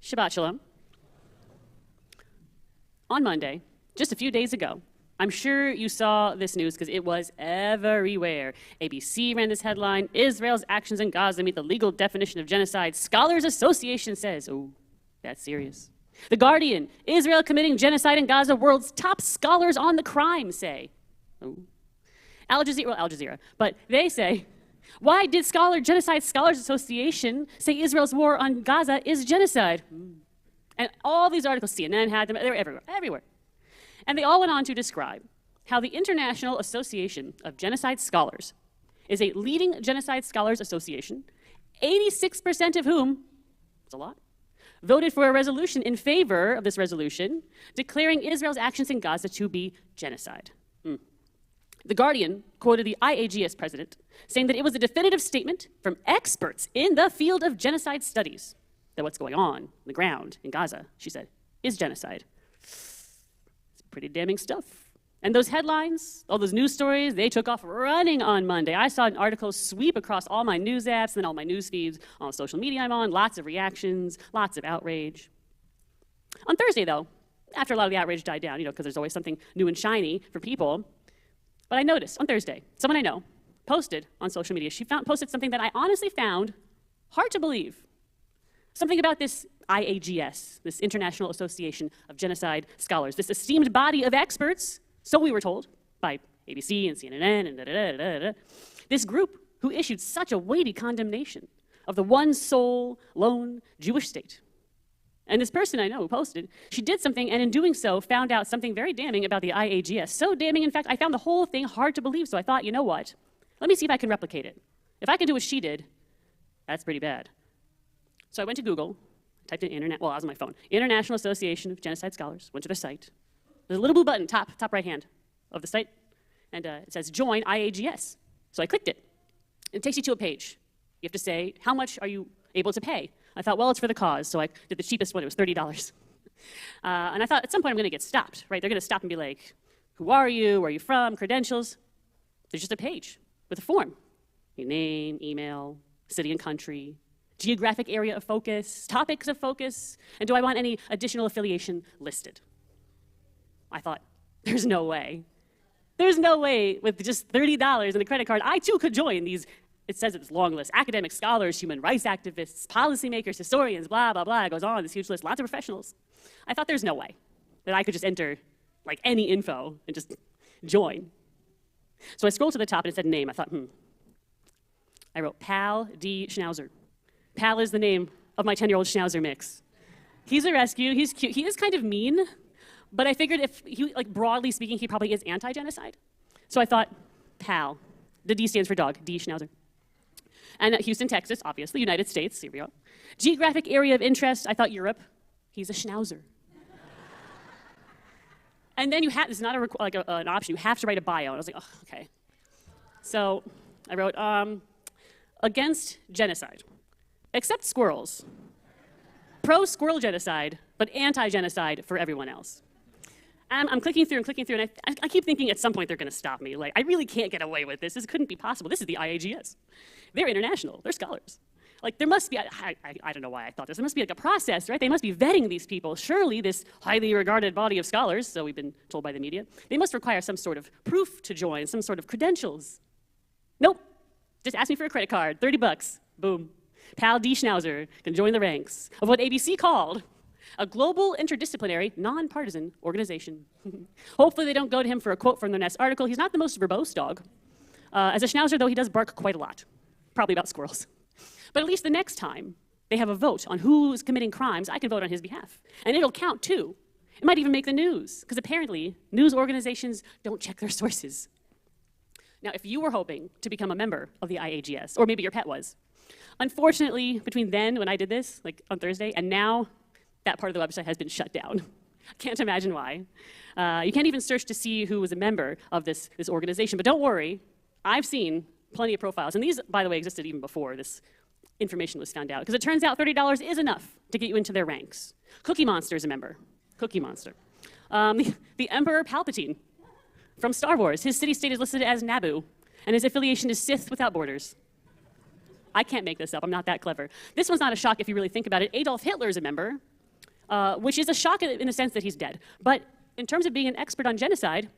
Shabbat Shalom. On Monday, just a few days ago, I'm sure you saw this news because it was everywhere. ABC ran this headline, Israel's actions in Gaza meet the legal definition of genocide. Scholars Association says, oh, that's serious. The Guardian, Israel committing genocide in Gaza, world's top scholars on the crime say. Oh. Al Jazeera, but they say, why did Genocide Scholars Association say Israel's war on Gaza is genocide? And all these articles, CNN had them, they were everywhere. And they all went on to describe how the International Association of Genocide Scholars is a leading genocide scholars association, 86% of whom, that's a lot, voted for a resolution in favor of this resolution, declaring Israel's actions in Gaza to be genocide. The Guardian quoted the IAGS president, saying that it was a definitive statement from experts in the field of genocide studies that what's going on the ground in Gaza, she said, is genocide. It's pretty damning stuff. And those headlines, all those news stories, they took off running on Monday. I saw an article sweep across all my news apps and then all my news feeds on social media I'm on, lots of reactions, lots of outrage. On Thursday, though, after a lot of the outrage died down, because there's always something new and shiny for people, but I noticed on Thursday, someone I know posted on social media. She posted something that I honestly found hard to believe. Something about this IAGS, this International Association of Genocide Scholars, this esteemed body of experts, so we were told by ABC and CNN and da-da-da-da-da. This group who issued such a weighty condemnation of the one sole, lone Jewish state. And this person I know who posted, she did something, and in doing so, found out something very damning about the IAGS. So damning, in fact, I found the whole thing hard to believe, so I thought, you know what? Let me see if I can replicate it. If I can do what she did, that's pretty bad. So I went to Google, typed in I was on my phone, International Association of Genocide Scholars, went to their site. There's a little blue button, top right hand of the site, and it says, join IAGS. So I clicked it. It takes you to a page. You have to say, how much are you able to pay? I thought, well, it's for the cause, so I did the cheapest one. It was $30. And I thought, at some point, I'm going to get stopped, right? They're going to stop and be like, who are you? Where are you from? Credentials. There's just a page with a form. Your name, email, city and country, geographic area of focus, topics of focus, and do I want any additional affiliation listed? I thought, there's no way. There's no way with just $30 and a credit card, I too could join these. It says it's long list. Academic scholars, human rights activists, policymakers, historians, blah, blah, blah. It goes on, this huge list, lots of professionals. I thought there's no way that I could just enter like any info and just join. So I scrolled to the top and it said name. I thought, I wrote Pal D. Schnauzer. Pal is the name of my 10-year-old Schnauzer mix. He's a rescue, he's cute. He is kind of mean, but I figured if he, broadly speaking, he probably is anti-genocide. So I thought, Pal. The D stands for dog, D. Schnauzer. And Houston, Texas, obviously, United States, here we go. Geographic area of interest, I thought Europe. He's a Schnauzer. And then this is not an option, you have to write a bio. And I was like, oh, okay. So I wrote, against genocide, except squirrels. Pro-squirrel genocide, but anti-genocide for everyone else. I'm clicking through, and I keep thinking at some point they're going to stop me. I really can't get away with this. This couldn't be possible. This is the IAGS. They're international. They're scholars. There must be, I don't know why I thought this. There must be a process, right? They must be vetting these people. Surely this highly regarded body of scholars, so we've been told by the media, they must require some sort of proof to join, some sort of credentials. Nope. Just ask me for a credit card, $30, boom. Pal D. Schnauzer can join the ranks of what ABC called a global, interdisciplinary, nonpartisan organization. Hopefully they don't go to him for a quote from their next article. He's not the most verbose dog. As a Schnauzer, though, he does bark quite a lot, probably about squirrels. But at least the next time they have a vote on who's committing crimes, I can vote on his behalf. And it'll count, too. It might even make the news, because apparently news organizations don't check their sources. Now, if you were hoping to become a member of the IAGS, or maybe your pet was, unfortunately, between then, when I did this, on Thursday, and now, that part of the website has been shut down. Can't imagine why. You can't even search to see who was a member of this organization. But don't worry, I've seen plenty of profiles. And these, by the way, existed even before this information was found out. Because it turns out $30 is enough to get you into their ranks. Cookie Monster is a member. Cookie Monster. The Emperor Palpatine from Star Wars. His city-state is listed as Naboo. And his affiliation is Sith Without Borders. I can't make this up. I'm not that clever. This one's not a shock if you really think about it. Adolf Hitler is a member. which is a shock in the sense that he's dead. But in terms of being an expert on genocide,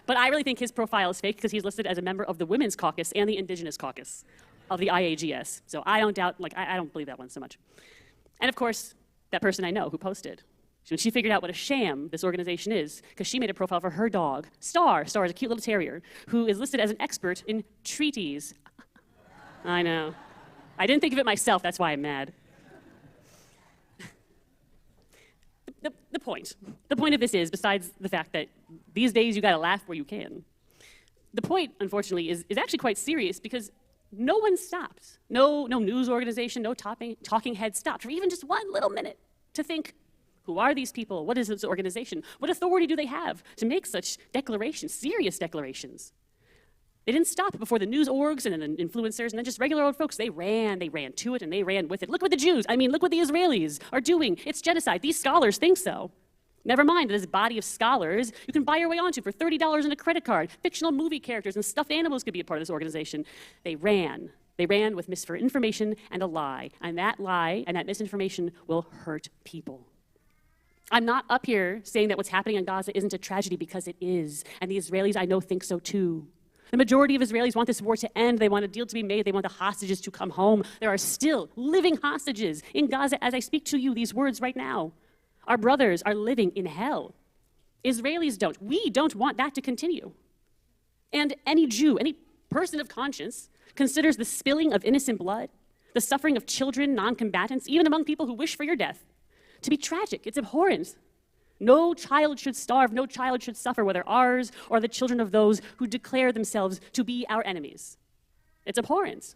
but I really think his profile is fake because he's listed as a member of the Women's Caucus and the Indigenous Caucus of the IAGS. So I don't doubt, I don't believe that one so much. And of course, that person I know who posted, when she figured out what a sham this organization is, because she made a profile for her dog, Star is a cute little terrier, who is listed as an expert in treaties. I know. I didn't think of it myself, that's why I'm mad. The point of this is, besides the fact that these days you gotta laugh where you can, the point, unfortunately, is actually quite serious because no one stopped. No news organization, no talking head stopped for even just 1 little minute to think, who are these people? What is this organization? What authority do they have to make such declarations, serious declarations? They didn't stop before the news orgs and then influencers and then just regular old folks. They ran to it and they ran with it. Look what the Jews, look what the Israelis are doing. It's genocide. These scholars think so. Never mind this body of scholars you can buy your way onto for $30 in a credit card. Fictional movie characters and stuffed animals could be a part of this organization. They ran with misinformation and a lie. And that lie and that misinformation will hurt people. I'm not up here saying that what's happening in Gaza isn't a tragedy because it is. And the Israelis I know think so too. The majority of Israelis want this war to end. They want a deal to be made. They want the hostages to come home. There are still living hostages in Gaza as I speak to you these words right now. Our brothers are living in hell. Israelis don't. We don't want that to continue. And any Jew, any person of conscience, considers the spilling of innocent blood, the suffering of children, non-combatants, even among people who wish for your death, to be tragic. It's abhorrent. No child should starve, no child should suffer, whether ours or the children of those who declare themselves to be our enemies. It's abhorrent.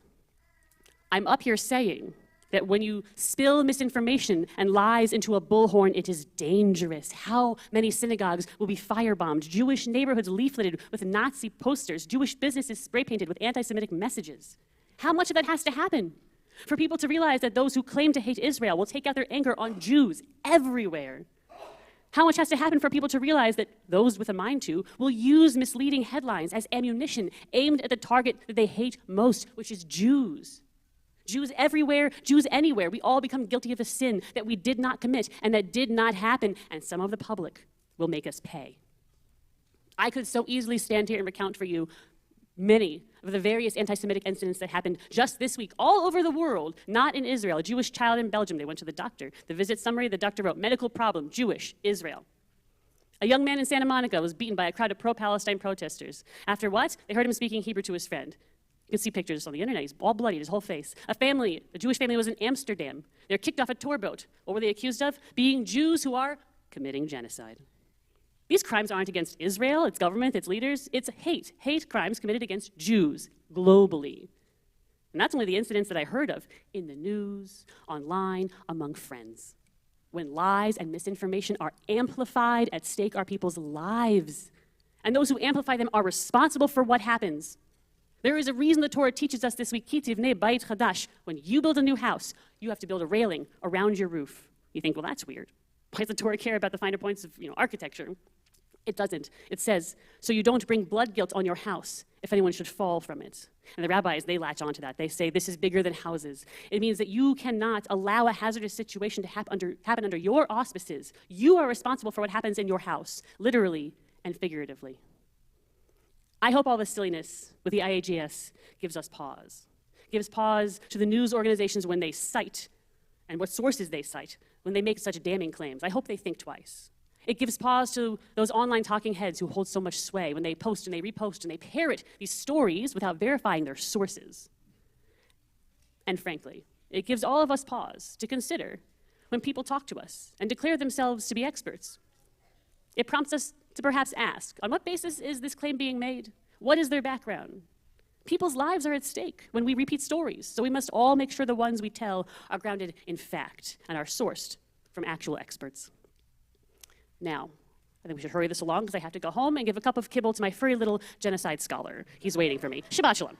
I'm up here saying that when you spill misinformation and lies into a bullhorn, it is dangerous. How many synagogues will be firebombed, Jewish neighborhoods leafleted with Nazi posters, Jewish businesses spray-painted with anti-Semitic messages? How much of that has to happen for people to realize that those who claim to hate Israel will take out their anger on Jews everywhere? How much has to happen for people to realize that those with a mind to will use misleading headlines as ammunition aimed at the target that they hate most, which is Jews? Jews everywhere, Jews anywhere. We all become guilty of a sin that we did not commit and that did not happen, and some of the public will make us pay. I could so easily stand here and recount for you many of the various anti-Semitic incidents that happened just this week all over the world, not in Israel. A Jewish child in Belgium, they went to the doctor. The visit summary, the doctor wrote, medical problem, Jewish, Israel. A young man in Santa Monica was beaten by a crowd of pro-Palestine protesters. After what? They heard him speaking Hebrew to his friend. You can see pictures on the internet. He's all bloody, his whole face. A Jewish family was in Amsterdam. They're kicked off a tour boat. What were they accused of? Being Jews who are committing genocide. These crimes aren't against Israel, its government, its leaders. It's hate crimes committed against Jews globally. And that's only the incidents that I heard of in the news, online, among friends. When lies and misinformation are amplified, at stake are people's lives. And those who amplify them are responsible for what happens. There is a reason the Torah teaches us this week, Ki tivnei bayit chadash. When you build a new house, you have to build a railing around your roof. You think, well, that's weird. Why does the Torah care about the finer points of architecture? It doesn't. It says, so you don't bring blood guilt on your house if anyone should fall from it. And the rabbis, they latch onto that. They say this is bigger than houses. It means that you cannot allow a hazardous situation to happen under your auspices. You are responsible for what happens in your house, literally and figuratively. I hope all this silliness with the IAGS gives us pause. Gives pause to the news organizations when they cite, and what sources they cite, when they make such damning claims. I hope they think twice. It gives pause to those online talking heads who hold so much sway when they post and they repost and they parrot these stories without verifying their sources. And frankly, it gives all of us pause to consider when people talk to us and declare themselves to be experts. It prompts us to perhaps ask, on what basis is this claim being made? What is their background? People's lives are at stake when we repeat stories, so we must all make sure the ones we tell are grounded in fact and are sourced from actual experts. Now, I think we should hurry this along because I have to go home and give a cup of kibble to my furry little genocide scholar. He's waiting for me. Shabbat shalom.